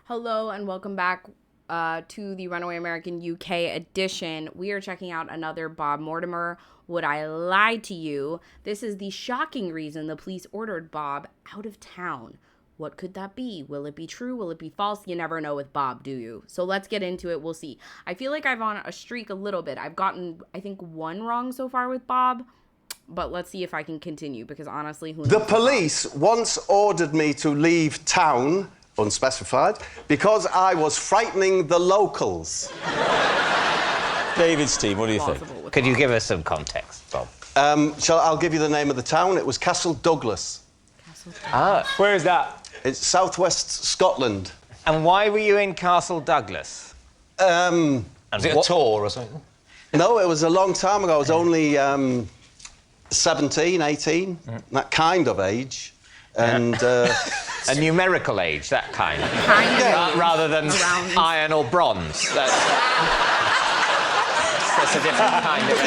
Hello and welcome back to the Runaway American UK edition. We are checking out another Bob Mortimer, Would I Lie to You? This is the shocking reason the police ordered Bob out of town. What could that be? Will it be true? Will it be false? You never know with Bob, do you? So let's get into it. We'll see. I feel like I've on a streak a little bit. I've gotten, I think, one wrong so far with Bob. But let's see if I can continue, because honestly, who knows? The police once ordered me to leave town, unspecified, because I was frightening the locals. David's team, what do you think? Could you give us some context, Bob? I'll give you the name of the town. It was Castle Douglas. Where is that? It's southwest Scotland. And why were you in Castle Douglas? Was it a tour or something? No, it was a long time ago. I was only 17, 18, that kind of age. And... a numerical age, that kind. Rather than Around. iron or bronze. That's a different kind of...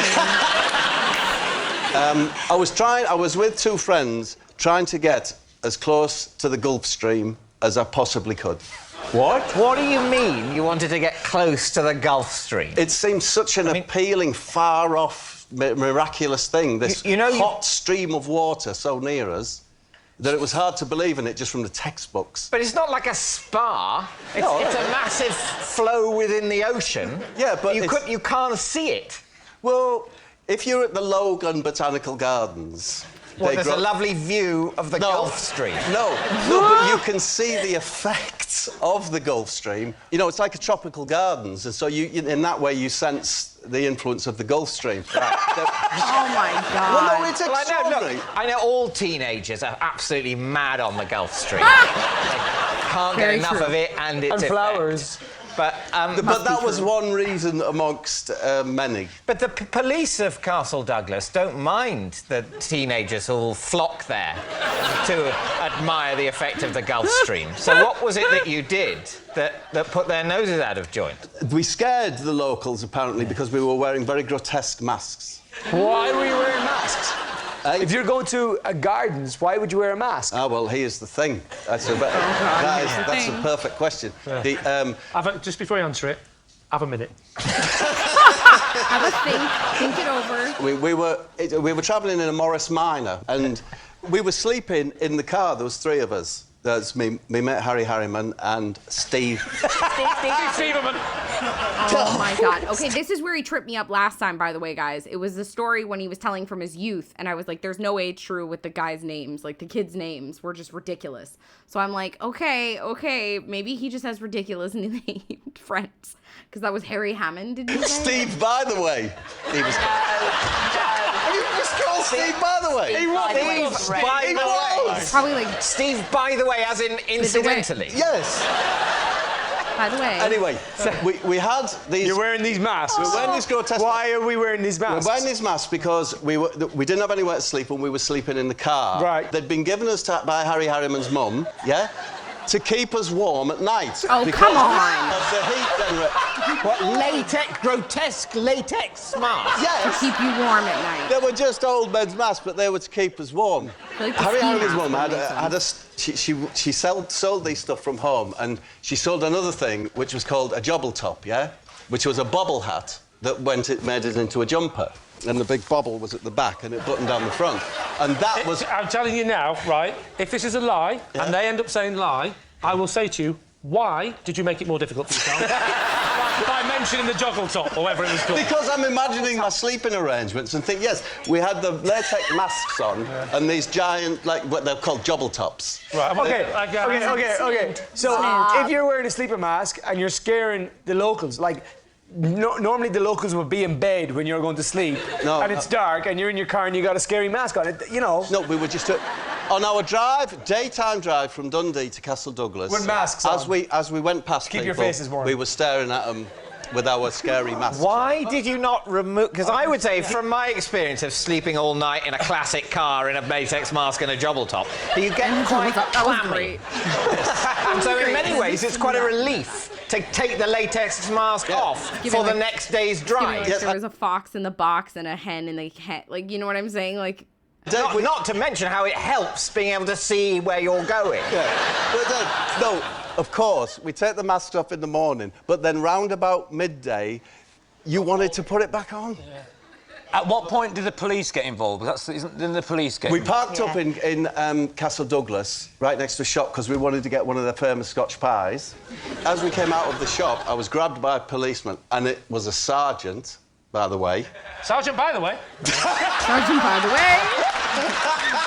I was with two friends trying to get as close to the Gulf Stream as I possibly could. What? What do you mean you wanted to get close to the Gulf Stream? It seemed such an appealing, far-off, miraculous thing, this hot stream of water so near us, that it was hard to believe in it just from the textbooks. But it's not like a spa. It's a massive flow within the ocean. Yeah, but you can't see it. Well, if you're at the Logan Botanical Gardens... There's a lovely view of the Gulf Stream. No, but you can see the effects of the Gulf Stream. You know, it's like a tropical gardens, and so in that way you sense the influence of the Gulf Stream. Right. Oh, my God. Well, no, it's extraordinary. I know all teenagers are absolutely mad on the Gulf Stream. They can't get enough of it, and it's... And flowers. But that was one reason amongst many. But the police of Castle Douglas don't mind the teenagers who'll flock there to admire the effect of the Gulf Stream. So what was it that you did that put their noses out of joint? We scared the locals, apparently, because we were wearing very grotesque masks. Why were you wearing masks? If you're going to gardens, why would you wear a mask? Ah, well, here's the thing. That's a perfect question. Yeah. Just before you answer it, have a minute. Have a think it over. We were travelling in a Morris Minor, and we were sleeping in the car. There was three of us. There's me mate Harry Harriman and Steve. Steveman. Oh, my God. Okay, this is where he tripped me up last time, by the way, guys. It was the story when he was telling from his youth, and I was like, there's no way it's true with the guys' names. Like, the kids' names were just ridiculous. So I'm like, okay, maybe he just has ridiculous named friends. Because that was Harry Hammond, did you say? Steve, by the way. He was... You just called Steve, by the way. He was. Steve, by the way. Probably like... Steve, by the way, as in incidentally. Yes. By the way. Anyway, we had these... You're wearing these masks? We're wearing these grotesque... Why are we wearing these masks? We're wearing these masks because we didn't have anywhere to sleep and we were sleeping in the car. Right. They'd been given us by Harry Harriman's mum, yeah? To keep us warm at night. Oh, come on. Of the heat generator. What, grotesque latex masks? Yes. To keep you warm at night. They were just old men's masks, but they were to keep us warm. Like the Harry ski Harriman's mask mum she sold these stuff from home, and she sold another thing which was called a jobble top, yeah? Which was a bobble hat that made it into a jumper. And the big bobble was at the back, and it buttoned down the front. And that was... I'm telling you now, right, if this is a lie, and they end up saying lie, I will say to you, why did you make it more difficult for yourself? By mentioning the joggle top, or whatever it was called. Because I'm imagining my sleeping arrangements and think, yes, we had the latex masks on and these giant, like, what they're called jobble tops. Right, okay. So, if you're wearing a sleeping mask and you're scaring the locals, like... normally the locals would be in bed when you're going to sleep, and it's dark, and you're in your car and you got a scary mask on. You know. No, we were just on our daytime drive from Dundee to Castle Douglas. With masks on. As we went past Keep people, your faces warm. we were staring at them with our scary masks. Why did you not remove... Because I would say, from my experience of sleeping all night in a classic car in a latex mask and a jobble top, that you get quite clammy. And so in many ways, it's quite a relief to take the latex mask off for the next day's drive. Like there was a fox in the box and a hen in the hen. Like, you know what I'm saying? Like... Not to mention how it helps being able to see where you're going. Yeah. But no, of course, we take the mask off in the morning, but then round about midday, you wanted to put it back on. Yeah. At what point did the police get involved? Didn't the police get We involved? parked up in Castle Douglas, right next to a shop, because we wanted to get one of their famous Scotch pies. As we came out of the shop, I was grabbed by a policeman, and it was a sergeant, by the way. Sergeant, by the way. Sergeant, by the way.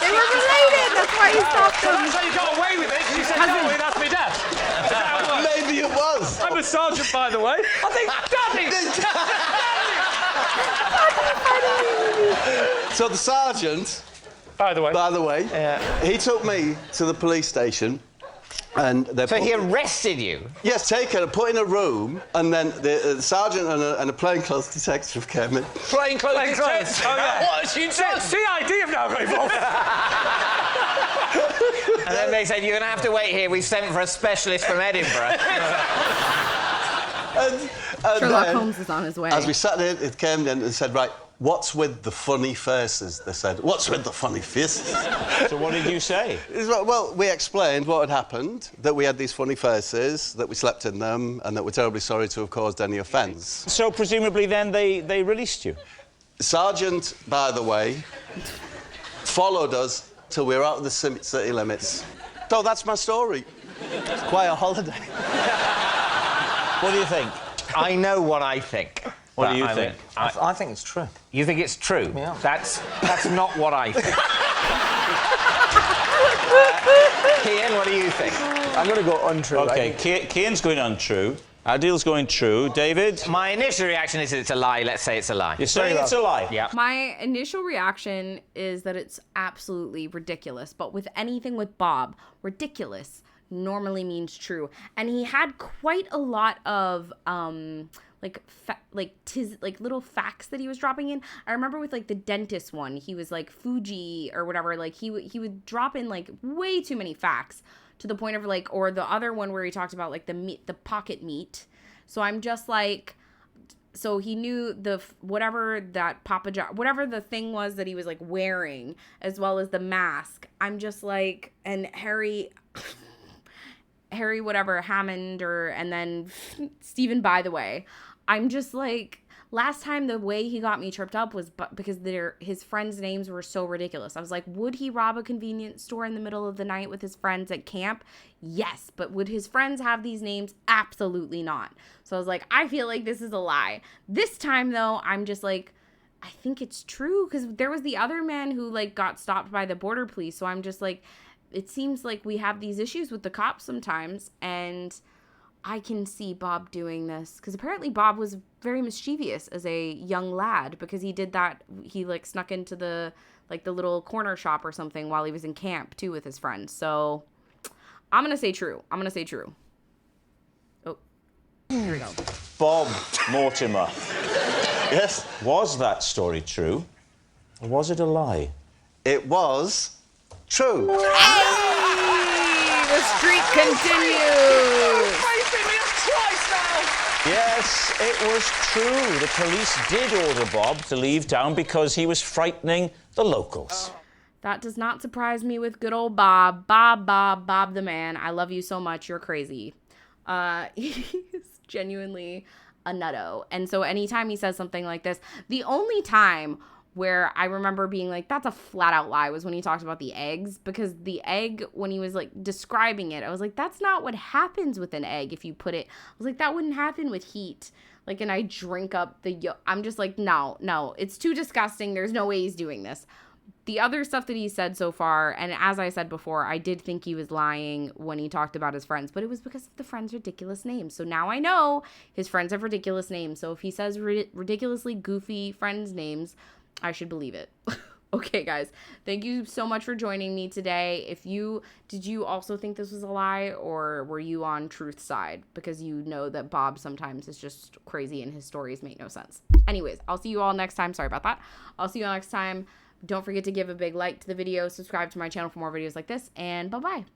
They were related. That's why he stopped them. That's how you got away with it, because you said, no, that's me, Dad. Maybe it was. I'm a sergeant, by the way. I think, Daddy! So the sergeant, by the way, he took me to the police station, and So he arrested you? Yes, taken and put in a room, and then the sergeant and a plainclothes detective came in. Plainclothes detective? Oh, yeah. What? She said... CID have now got involved. And then they said, you're going to have to wait here. We've sent for a specialist from Edinburgh. and Sherlock then, Holmes is on his way. As we sat there, it came in and said, right, what's with the funny faces? They said, what's with the funny faces? So what did you say? Well, we explained what had happened, that we had these funny faces, that we slept in them, and that we're terribly sorry to have caused any offence. So presumably then they released you? Sergeant, by the way, followed us till we were out of the city limits. So that's my story. It's quite a holiday. What do you think? I know what I think. What do you think? I think it's true. You think it's true? Yeah. That's not what I think. Cian, what do you think? I'm going to go untrue. OK, Cian's going untrue. Adil's going true. David? My initial reaction is it's a lie. Let's say it's a lie. You're saying it's a lie? Yeah. My initial reaction is that it's absolutely ridiculous. But with anything with Bob, ridiculous normally means true. And he had quite a lot of little facts that he was dropping in. I remember with like the dentist one, he was like Fuji or whatever. Like he would drop in like way too many facts to the point of like, or the other one where he talked about like the meat, the pocket meat. So I'm just like, so he knew whatever that whatever the thing was that he was like wearing, as well as the mask. I'm just like, and Harry whatever Hammond and then Stephen, by the way, I'm just like, last time the way he got me tripped up was because his friends' names were so ridiculous. I was like, would he rob a convenience store in the middle of the night with his friends at camp? Yes, but would his friends have these names? Absolutely not. So I was like, I feel like this is a lie. This time though, I'm just like, I think it's true, because there was the other man who like got stopped by the border police. So I'm just like, it seems like we have these issues with the cops sometimes, and I can see Bob doing this, because apparently Bob was very mischievous as a young lad, because he did that. He like snuck into the little corner shop or something while he was in camp too with his friends. So I'm gonna say true. Oh, here we go. Bob Mortimer. Yes? Was that story true? Or was it a lie? It was true. Hey! The streak continues. Yes, it was true. The police did order Bob to leave town because he was frightening the locals. That does not surprise me with good old Bob. Bob the man. I love you so much. You're crazy. He's genuinely a nutto. And so anytime he says something like this, the only time where I remember being like, that's a flat out lie, was when he talked about the eggs, because the egg, when he was like describing it, I was like, that's not what happens with an egg if you put it. I was like, that wouldn't happen with heat. Like, and I drink up the yolk. I'm just like, no, it's too disgusting. There's no way he's doing this. The other stuff that he said so far, and as I said before, I did think he was lying when he talked about his friends, but it was because of the friends' ridiculous names. So now I know his friends have ridiculous names. So if he says ridiculously goofy friends' names, I should believe it. Okay, guys, thank you so much for joining me today. Did you also think this was a lie, or were you on truth's side? Because you know that Bob sometimes is just crazy and his stories make no sense. Anyways, I'll see you all next time. Sorry about that. I'll see you all next time. Don't forget to give a big like to the video, subscribe to my channel for more videos like this, and bye-bye.